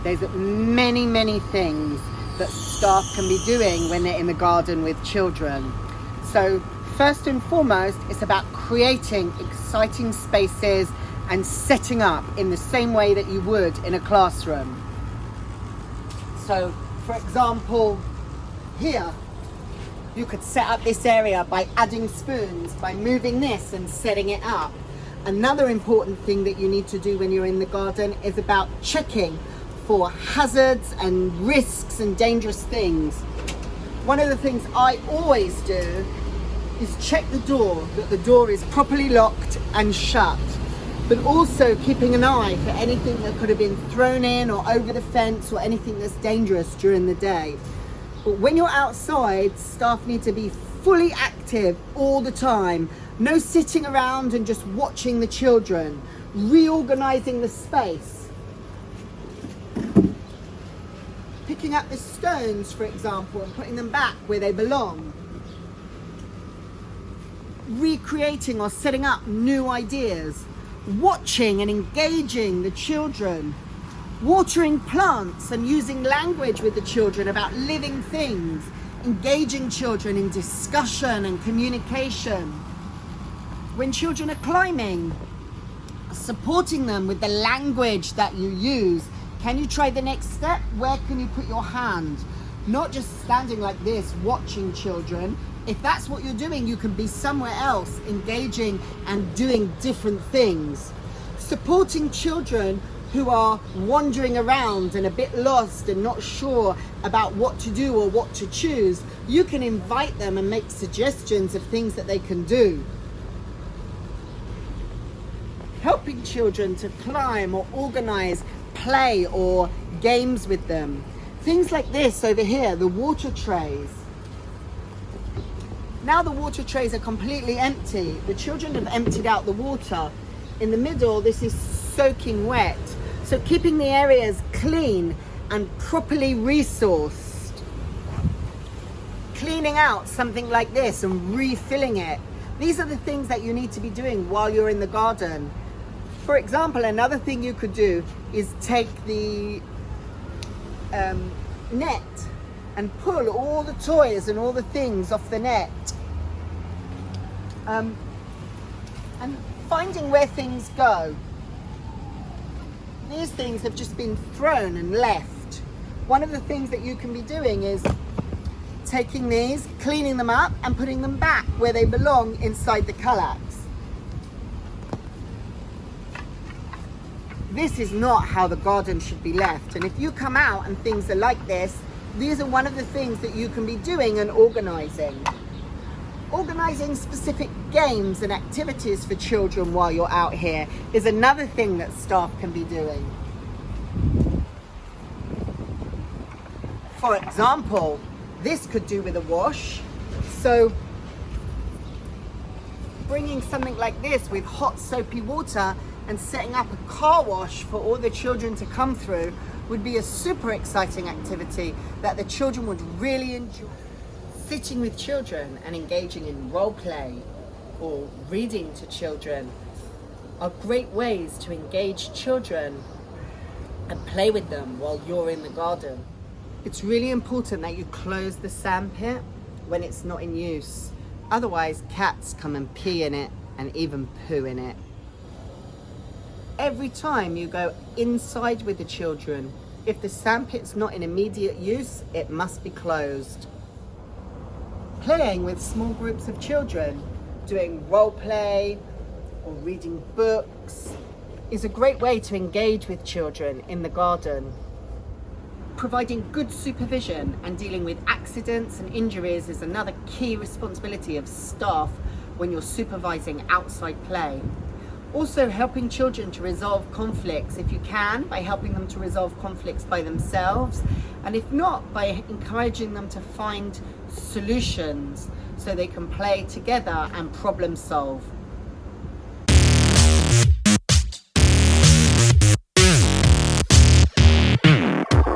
There's many, many things that staff can be doing when they're in the garden with children. So first and foremost, it's about creating exciting spaces and setting up in the same way that you would in a classroom. So for example, here, you could set up this area by adding spoons, by moving this and setting it up. Another important thing that you need to do when you're in the garden is about checking for hazards and risks and dangerous things. One of the things I always do is check the door, that the door is properly locked and shut, but also keeping an eye for anything that could have been thrown in or over the fence or anything that's dangerous during the day. But when you're outside, staff need to be fully active all the time. No sitting around and just watching the children. Reorganizing the space. Picking up the stones, for example, and putting them back where they belong. Recreating or setting up new ideas. Watching and engaging the children. Watering plants and using language with the children about living things. Engaging children in discussion and communication. When children are climbing, supporting them with the language that you use. Can you try the next step? Where can you put your hand? Not just standing like this, watching children. If that's what you're doing, you can be somewhere else, engaging and doing different things. Supporting children who are wandering around and a bit lost and not sure about what to do or what to choose. You can invite them and make suggestions of things that they can do. Helping children to climb or organize play or games with them. Things like this over here, the water trays. Now the water trays are completely empty. The children have emptied out the water. In the middle, this is soaking wet. So keeping the areas clean and properly resourced. Cleaning out something like this and refilling it. These are the things that you need to be doing while you're in the garden. For example, another thing you could do is take the net and pull all the toys and all the things off the net. And finding where things go. These things have just been thrown and left. One of the things that you can be doing is taking these, cleaning them up and putting them back where they belong inside the kallax. This is not how the garden should be left. And if you come out and things are like this, these are one of the things that you can be doing and organizing. Organising specific games and activities for children while you're out here is another thing that staff can be doing. For example, this could do with a wash. So bringing something like this with hot soapy water and setting up a car wash for all the children to come through would be a super exciting activity that the children would really enjoy. Sitting with children and engaging in role play or reading to children are great ways to engage children and play with them while you're in the garden. It's really important that you close the sandpit when it's not in use. Otherwise, cats come and pee in it and even poo in it. Every time you go inside with the children, if the sandpit's not in immediate use, it must be closed. Playing with small groups of children, doing role play or reading books is a great way to engage with children in the garden. Providing good supervision and dealing with accidents and injuries is another key responsibility of staff when you're supervising outside play. Also helping children to resolve conflicts if you can, by helping them to resolve conflicts by themselves, and if not, by encouraging them to find solutions so they can play together and problem solve.